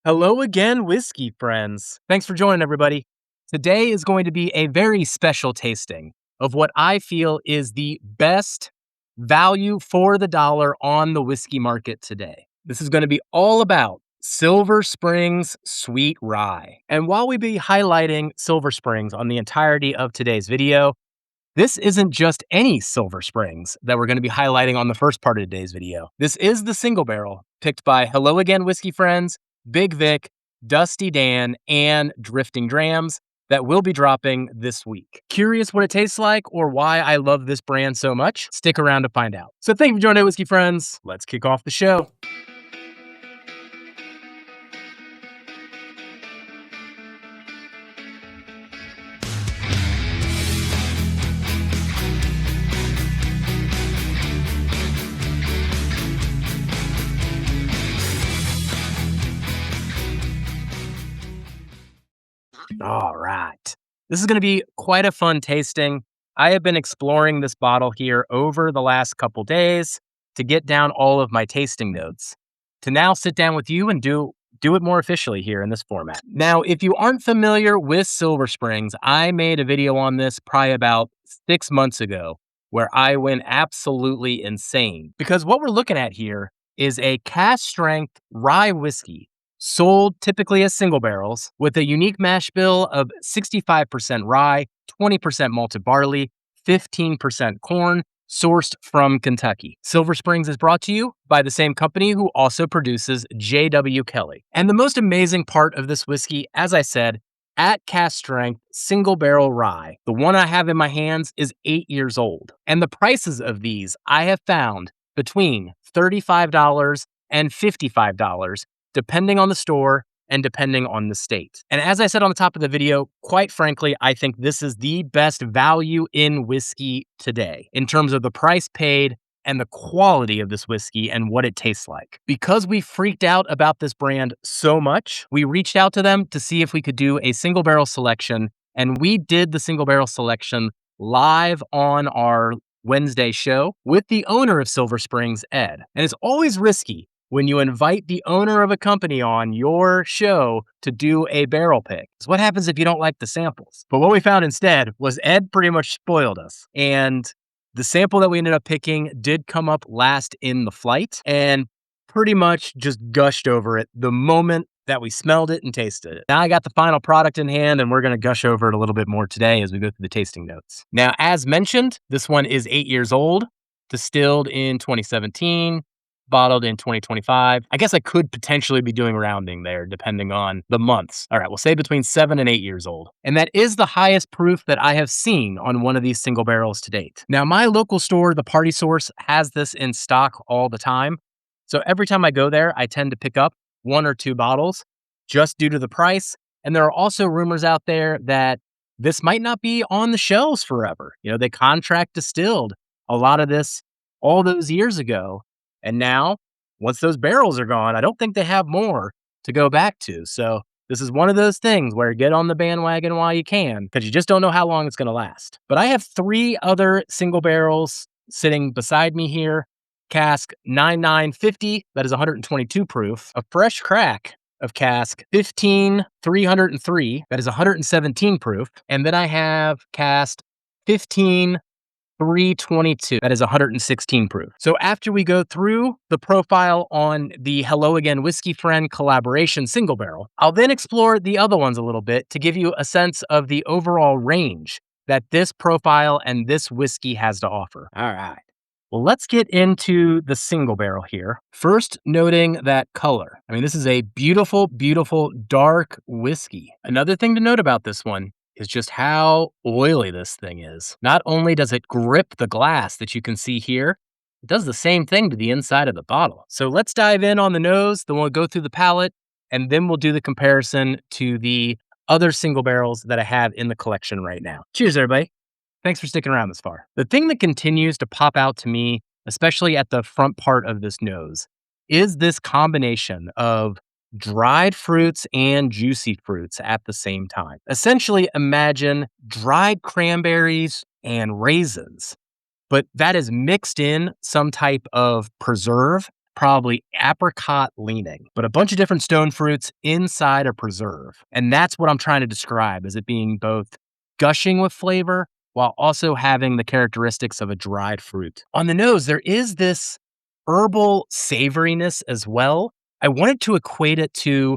Hello again, whiskey friends. Thanks for joining, everybody. Today is going to be a very special tasting of what I feel is the best value for the dollar on the whiskey market today. This is going to be all about Silver Springs Sweet Rye. And while we be highlighting Silver Springs on the entirety of today's video, this isn't just any Silver Springs that we're going to be highlighting on the first part of today's video. This is the single barrel picked by Hello Again Whiskey Friends, Big Vic, Dusty Dan, and Drifting Drams that will be dropping this week. Curious what it tastes like or why I love this brand so much? Stick around to find out. So thank you for joining, Whiskey Friends. Let's kick off the show. All right. This is going to be quite a fun tasting. I have been exploring this bottle here over the last couple days to get down all of my tasting notes, to now sit down with you and do it more officially here in this format. Now, if you aren't familiar with Silver Springs, I made a video on this probably about 6 months ago where I went absolutely insane because what we're looking at here is a cask strength rye whiskey sold typically as single barrels with a unique mash bill of 65% rye, 20% malted barley, 15% corn, sourced from Kentucky. Silver Springs is brought to you by the same company who also produces J.W. Kelly. And the most amazing part of this whiskey, as I said, at cask strength single barrel rye, the one I have in my hands is 8 years old. And the prices of these I have found between $35 and $55, depending on the store and depending on the state. And as I said on the top of the video, quite frankly, I think this is the best value in whiskey today in terms of the price paid and the quality of this whiskey and what it tastes like. Because we freaked out about this brand so much, we reached out to them to see if we could do a single barrel selection, and we did the single barrel selection live on our Wednesday show with the owner of Silver Springs, Ed. And it's always risky when you invite the owner of a company on your show to do a barrel pick. So what happens if you don't like the samples? But what we found instead was Ed pretty much spoiled us. And the sample that we ended up picking did come up last in the flight and pretty much just gushed over it the moment that we smelled it and tasted it. Now I got the final product in hand and we're going to gush over it a little bit more today as we go through the tasting notes. Now, as mentioned, this one is 8 years old, distilled in 2017, bottled in 2025. I guess I could potentially be doing rounding there depending on the months. All right, we'll say between 7 and 8 years old. And that is the highest proof that I have seen on one of these single barrels to date. Now, my local store, the Party Source, has this in stock all the time. So every time I go there, I tend to pick up 1 or 2 bottles just due to the price. And there are also rumors out there that this might not be on the shelves forever. You know, they contract distilled a lot of this all those years ago. And now, once those barrels are gone, I don't think they have more to go back to. So this is one of those things where get on the bandwagon while you can, because you just don't know how long it's going to last. But I have 3 other single barrels sitting beside me here. Cask 9950, that is 122 proof. A fresh crack of cask 15303, that is 117 proof. And then I have cask 15322, that is 116 proof. So after we go through the profile on the Hello Again Whiskey Friend collaboration single barrel, I'll then explore the other ones a little bit to give you a sense of the overall range that this profile and this whiskey has to offer. All right. Well, let's get into the single barrel here. First, noting that color. I mean, this is a beautiful, beautiful dark whiskey. Another thing to note about this one is just how oily this thing is. Not only does it grip the glass that you can see here, it does the same thing to the inside of the bottle. So let's dive in on the nose, then we'll go through the palate, and then we'll do the comparison to the other single barrels that I have in the collection right now. Cheers, everybody. Thanks for sticking around this far. The thing that continues to pop out to me, especially at the front part of this nose, is this combination of dried fruits and juicy fruits at the same time. Essentially, imagine dried cranberries and raisins, but that is mixed in some type of preserve, probably apricot leaning, but a bunch of different stone fruits inside a preserve. And that's what I'm trying to describe as it being both gushing with flavor while also having the characteristics of a dried fruit. On the nose, there is this herbal savoriness as well. I wanted to equate it to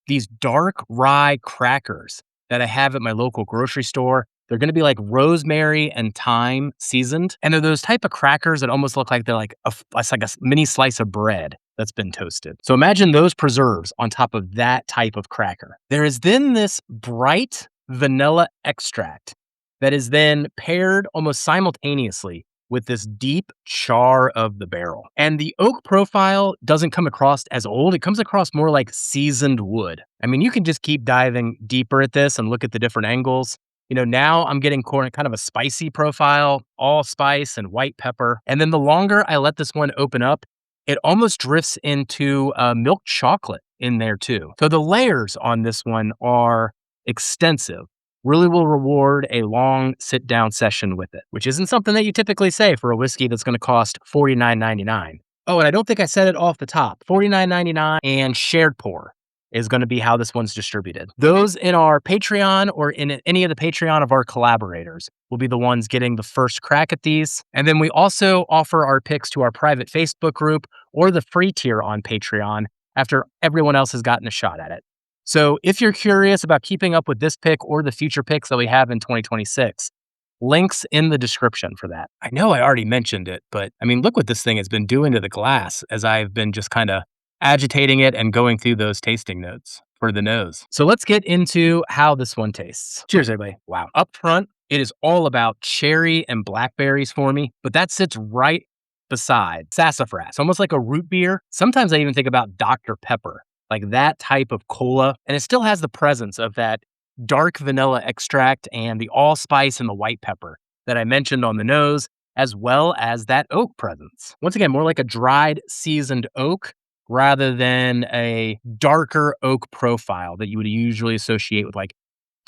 these dark rye crackers that I have at my local grocery store. They're going to be like rosemary and thyme seasoned. And they're those type of crackers that almost look like they're like it's like a mini slice of bread that's been toasted. So imagine those preserves on top of that type of cracker. There is then this bright vanilla extract that is then paired almost simultaneously with this deep char of the barrel. And the oak profile doesn't come across as old. It comes across more like seasoned wood. I mean, you can just keep diving deeper at this and look at the different angles. You know, now I'm getting kind of a spicy profile, allspice and white pepper. And then the longer I let this one open up, it almost drifts into milk chocolate in there too. So the layers on this one are extensive. Really will reward a long sit-down session with it, which isn't something that you typically say for a whiskey that's going to cost $49.99. Oh, and I don't think I said it off the top. $49.99 and shared pour is going to be how this one's distributed. Those in our Patreon or in any of the Patreon of our collaborators will be the ones getting the first crack at these. And then we also offer our picks to our private Facebook group or the free tier on Patreon after everyone else has gotten a shot at it. So if you're curious about keeping up with this pick or the future picks that we have in 2026, links in the description for that. I know I already mentioned it, but I mean, look what this thing has been doing to the glass as I've been just kind of agitating it and going through those tasting notes for the nose. So let's get into how this one tastes. Cheers, everybody. Wow. Up front, it is all about cherry and blackberries for me, but that sits right beside sassafras, almost like a root beer. Sometimes I even think about Dr. Pepper, like that type of cola. And it still has the presence of that dark vanilla extract and the allspice and the white pepper that I mentioned on the nose, as well as that oak presence. Once again, more like a dried seasoned oak rather than a darker oak profile that you would usually associate with like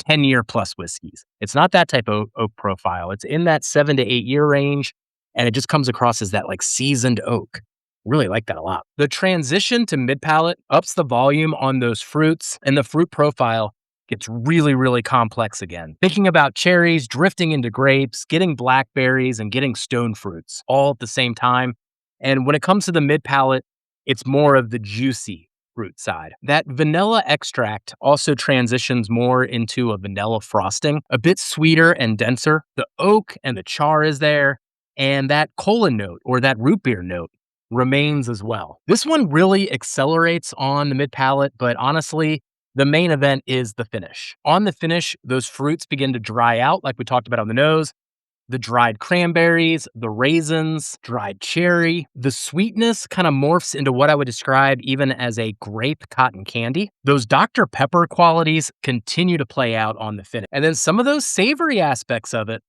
10-year plus whiskeys. It's not that type of oak profile. It's in that 7 to 8 year range. And it just comes across as that like seasoned oak. Really like that a lot. The transition to mid-palate ups the volume on those fruits, and the fruit profile gets really, really complex again. Thinking about cherries, drifting into grapes, getting blackberries, and getting stone fruits all at the same time. And when it comes to the mid-palate, it's more of the juicy fruit side. That vanilla extract also transitions more into a vanilla frosting, a bit sweeter and denser. The oak and the char is there, and that cola note or that root beer note remains as well. This one really accelerates on the mid-palate, but honestly, the main event is the finish. On the finish, those fruits begin to dry out like we talked about on the nose. The dried cranberries, the raisins, dried cherry. The sweetness kind of morphs into what I would describe even as a grape cotton candy. Those Dr. Pepper qualities continue to play out on the finish. And then some of those savory aspects of it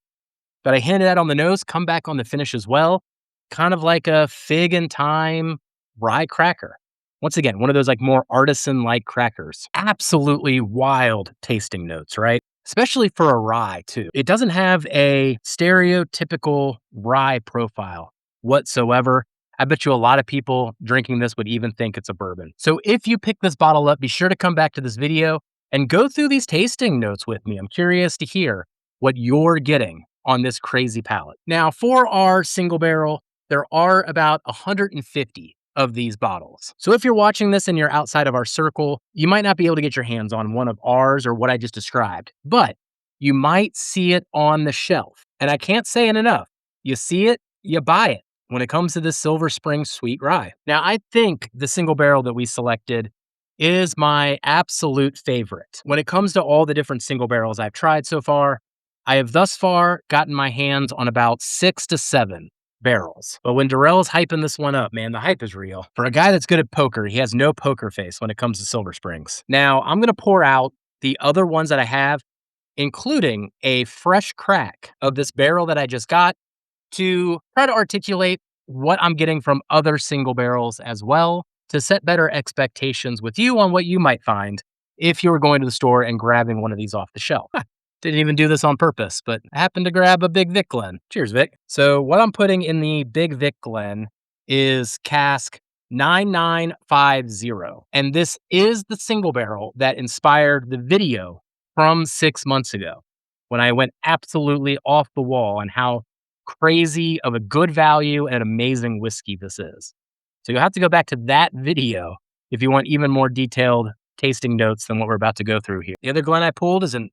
that I hinted at on the nose come back on the finish as well. Kind of like a fig and thyme rye cracker. Once again, one of those like more artisan-like crackers. Absolutely wild tasting notes, right? Especially for a rye too. It doesn't have a stereotypical rye profile whatsoever. I bet you a lot of people drinking this would even think it's a bourbon. So if you pick this bottle up, be sure to come back to this video and go through these tasting notes with me. I'm curious to hear what you're getting on this crazy palate. Now, for our single barrel, there are about 150 of these bottles. So if you're watching this and you're outside of our circle, you might not be able to get your hands on one of ours or what I just described, but you might see it on the shelf. And I can't say it enough. You see it, you buy it when it comes to this Silver Springs Sweet Rye. Now, I think the single barrel that we selected is my absolute favorite. When it comes to all the different single barrels I've tried so far, I have thus far gotten my hands on about 6 to 7 barrels. But when Darrell's hyping this one up, man, the hype is real. For a guy that's good at poker, he has no poker face when it comes to Silver Springs. Now, I'm going to pour out the other ones that I have, including a fresh crack of this barrel that I just got to try to articulate what I'm getting from other single barrels as well to set better expectations with you on what you might find if you were going to the store and grabbing one of these off the shelf. Didn't even do this on purpose, but I happened to grab a Big Vic Glen. Cheers, Vic. So what I'm putting in the Big Vic Glen is cask 9950. And this is the single barrel that inspired the video from 6 months ago when I went absolutely off the wall on how crazy of a good value and amazing whiskey this is. So you'll have to go back to that video if you want even more detailed tasting notes than what we're about to go through here. The other Glen I pulled is an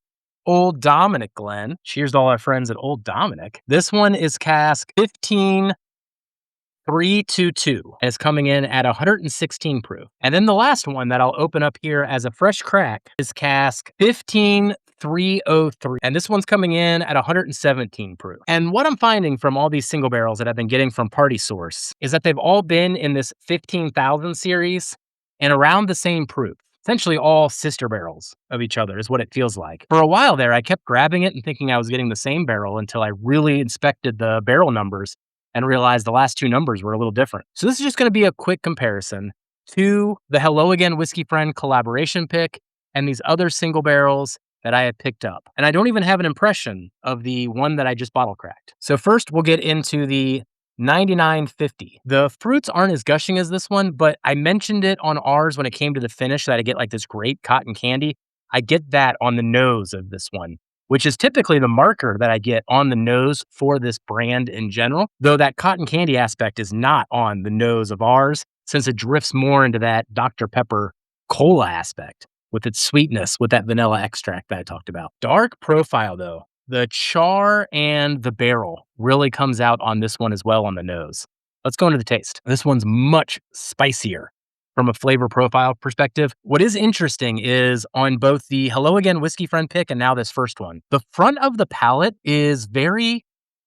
Old Dominic Glen. Cheers to all our friends at Old Dominic. This one is cask 15322 and it's coming in at 116 proof. And then the last one that I'll open up here as a fresh crack is cask 15303. And this one's coming in at 117 proof. And what I'm finding from all these single barrels that I've been getting from Party Source is that they've all been in this 15,000 series and around the same proof. Essentially all sister barrels of each other is what it feels like. For a while there, I kept grabbing it and thinking I was getting the same barrel until I really inspected the barrel numbers and realized the last two numbers were a little different. So this is just going to be a quick comparison to the Hello Again Whiskey Friend collaboration pick and these other single barrels that I have picked up. And I don't even have an impression of the one that I just bottle cracked. So first we'll get into the 9950. The fruits aren't as gushing as this one, but I mentioned it on ours when it came to the finish that I get like this great cotton candy. I get that on the nose of this one, which is typically the marker that I get on the nose for this brand in general, though that cotton candy aspect is not on the nose of ours since it drifts more into that Dr. Pepper cola aspect with its sweetness with that vanilla extract that I talked about. Dark profile though. The char and the barrel really comes out on this one as well on the nose. Let's go into the taste. This one's much spicier from a flavor profile perspective. What is interesting is on both the Hello Again Whiskey Friend pick and now this first one, the front of the palate is very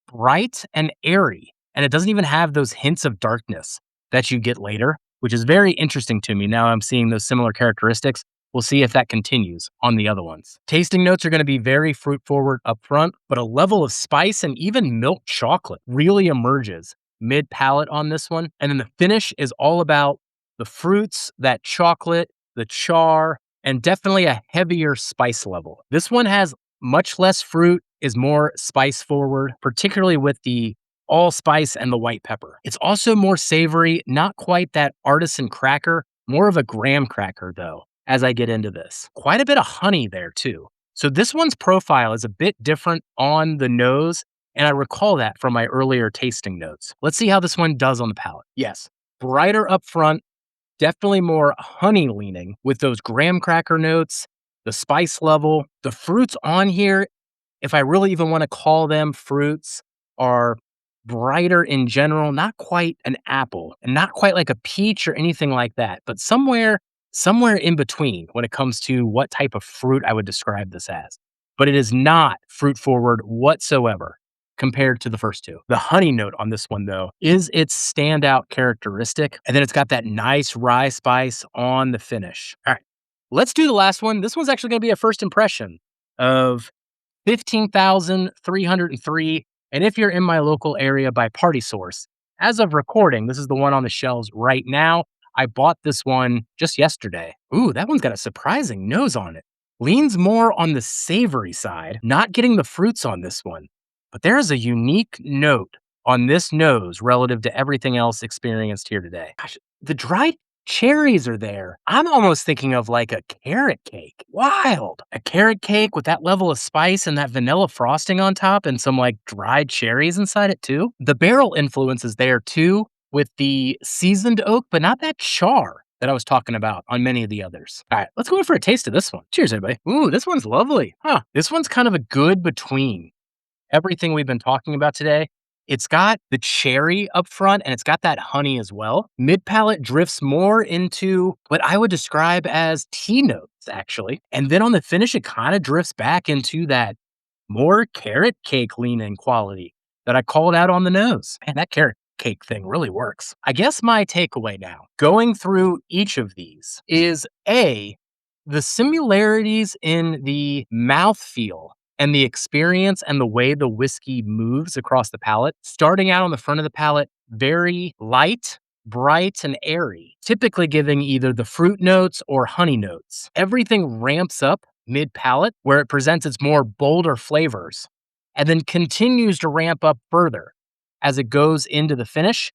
bright and airy, and it doesn't even have those hints of darkness that you get later, which is very interesting to me. Now I'm seeing those similar characteristics. We'll see if that continues on the other ones. Tasting notes are going to be very fruit forward up front, but a level of spice and even milk chocolate really emerges mid palate on this one. And then the finish is all about the fruits, that chocolate, the char, and definitely a heavier spice level. This one has much less fruit, is more spice forward, particularly with the allspice and the white pepper. It's also more savory, not quite that artisan cracker, more of a graham cracker though. As I get into this, quite a bit of honey there too. So this one's profile is a bit different on the nose, and I recall that from my earlier tasting notes. Let's see how this one does on the palate. Yes, brighter up front, definitely more honey leaning with those graham cracker notes, the spice level. The fruits on here, if I really even want to call them fruits, are brighter in general, not quite an apple and not quite like a peach or anything like that, but somewhere in between when it comes to what type of fruit I would describe this as. But it is not fruit forward whatsoever compared to the first two. The honey note on this one, though, is its standout characteristic. And then it's got that nice rye spice on the finish. All right, let's do the last one. This one's actually going to be a first impression of 15,303. And if you're in my local area by Party Source, as of recording, this is the one on the shelves right now. I bought this one just yesterday. Ooh, that one's got a surprising nose on it. Leans more on the savory side, not getting the fruits on this one. But there is a unique note on this nose relative to everything else experienced here today. Gosh, the dried cherries are there. I'm almost thinking of like a carrot cake. Wild. A carrot cake with that level of spice and that vanilla frosting on top and some like dried cherries inside it too. The barrel influence is there too, with the seasoned oak, but not that char that I was talking about on many of the others. All right, let's go in for a taste of this one. Cheers, everybody. Ooh, this one's lovely. This one's kind of a good between everything we've been talking about today. It's got the cherry up front and it's got that honey as well. Mid palate drifts more into what I would describe as tea notes, actually. And then on the finish, it kind of drifts back into that more carrot cake leaning quality that I called out on the nose. Man, that carrot cake thing really works. I guess my takeaway now, going through each of these, is A, the similarities in the mouthfeel and the experience and the way the whiskey moves across the palate. Starting out on the front of the palate, very light, bright, and airy, typically giving either the fruit notes or honey notes. Everything ramps up mid-palate, where it presents its more bolder flavors, and then continues to ramp up further as it goes into the finish.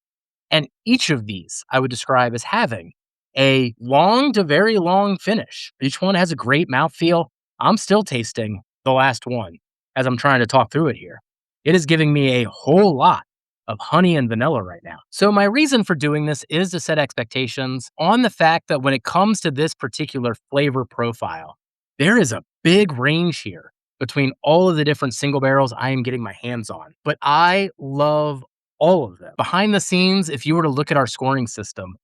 And each of these I would describe as having a long to very long finish. Each one has a great mouthfeel. I'm still tasting the last one as I'm trying to talk through it here. It is giving me a whole lot of honey and vanilla right now. So, my reason for doing this is to set expectations on the fact that when it comes to this particular flavor profile, there is a big range here between all of the different single barrels I am getting my hands on. But I love all of them. Behind the scenes, if you were to look at our scoring system,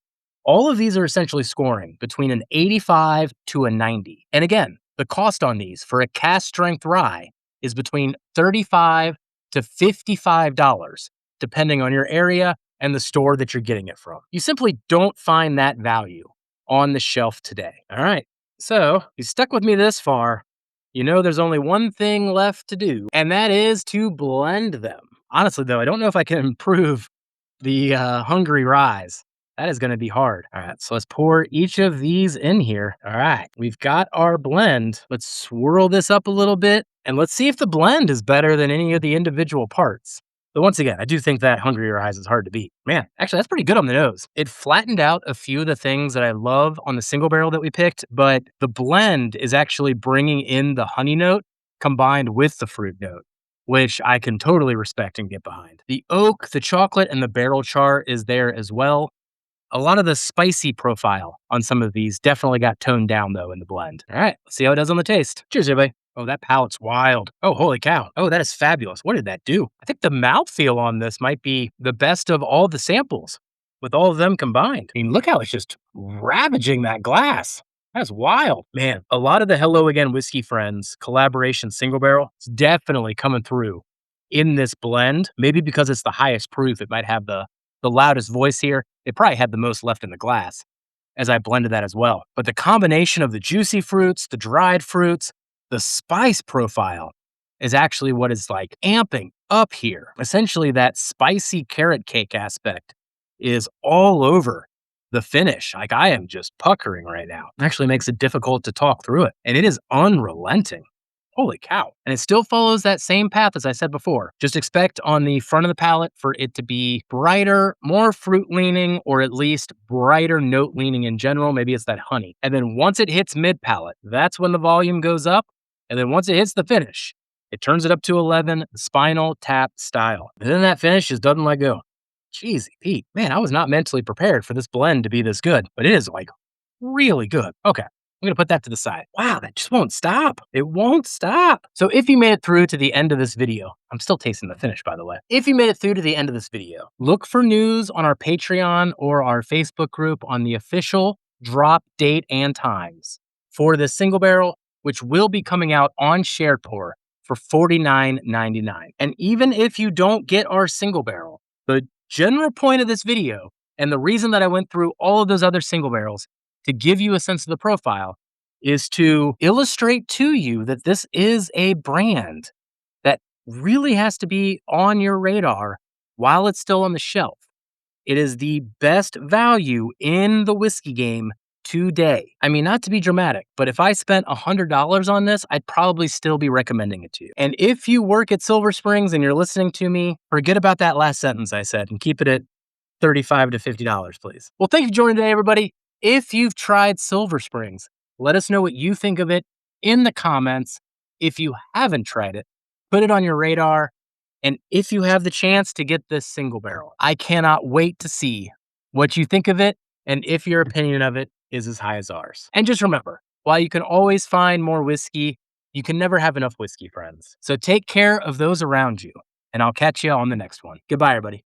all of these are essentially scoring between an 85 to a 90. And again, the cost on these for a cast strength rye is between $35 to $55, depending on your area and the store that you're getting it from. You simply don't find that value on the shelf today. All right. So, if you stuck with me this far, you know there's only one thing left to do, and that is to blend them. Honestly, though, I don't know if I can improve the hungry rise. That is going to be hard. All right, so let's pour each of these in here. All right, we've got our blend. Let's swirl this up a little bit, and let's see if the blend is better than any of the individual parts. But once again, I do think that hungry rise is hard to beat. Man, actually, that's pretty good on the nose. It flattened out a few of the things that I love on the single barrel that we picked, but the blend is actually bringing in the honey note combined with the fruit note, which I can totally respect and get behind. The oak, the chocolate, and the barrel char is there as well. A lot of the spicy profile on some of these definitely got toned down, though, in the blend. All right, let's see how it does on the taste. Cheers, everybody. Oh, that palate's wild. Oh, holy cow. Oh, that is fabulous. What did that do? I think the mouthfeel on this might be the best of all the samples with all of them combined. I mean, look how it's just ravaging that glass. That's wild. Man, a lot of the Hello Again Whiskey Friends collaboration single barrel is definitely coming through in this blend. Maybe because it's the highest proof, it might have the loudest voice here. It probably had the most left in the glass as I blended that as well. But the combination of the juicy fruits, the dried fruits, the spice profile is actually what is like amping up here. Essentially, that spicy carrot cake aspect is all over the finish. Like, I am just puckering right now. It actually makes it difficult to talk through it. And it is unrelenting. Holy cow. And it still follows that same path as I said before. Just expect on the front of the palate for it to be brighter, more fruit leaning, or at least brighter note leaning in general. Maybe it's that honey. And then once it hits mid palate, that's when the volume goes up. And then once it hits the finish, it turns it up to 11, spinal tap style. And then that finish just doesn't let go. Jeez, Pete, man, I was not mentally prepared for this blend to be this good, but it is like really good. Okay. I'm going to put that to the side. Wow, that just won't stop. It won't stop. So if you made it through to the end of this video, I'm still tasting the finish, by the way. If you made it through to the end of this video, look for news on our Patreon or our Facebook group on the official drop date and times for this single barrel, which will be coming out on Shared Pour for $49.99. And even if you don't get our single barrel, the general point of this video and the reason that I went through all of those other single barrels to give you a sense of the profile is to illustrate to you that this is a brand that really has to be on your radar while it's still on the shelf. It is the best value in the whiskey game today. I mean, not to be dramatic, but if I spent $100 on this, I'd probably still be recommending it to you. And if you work at Silver Springs and you're listening to me, forget about that last sentence I said and keep it at $35 to $50, please. Well, thank you for joining today, everybody. If you've tried Silver Springs, let us know what you think of it in the comments. If you haven't tried it, put it on your radar. And if you have the chance to get this single barrel, I cannot wait to see what you think of it and if your opinion of it is as high as ours. And just remember, while you can always find more whiskey, you can never have enough whiskey, friends. So take care of those around you, and I'll catch you on the next one. Goodbye, everybody.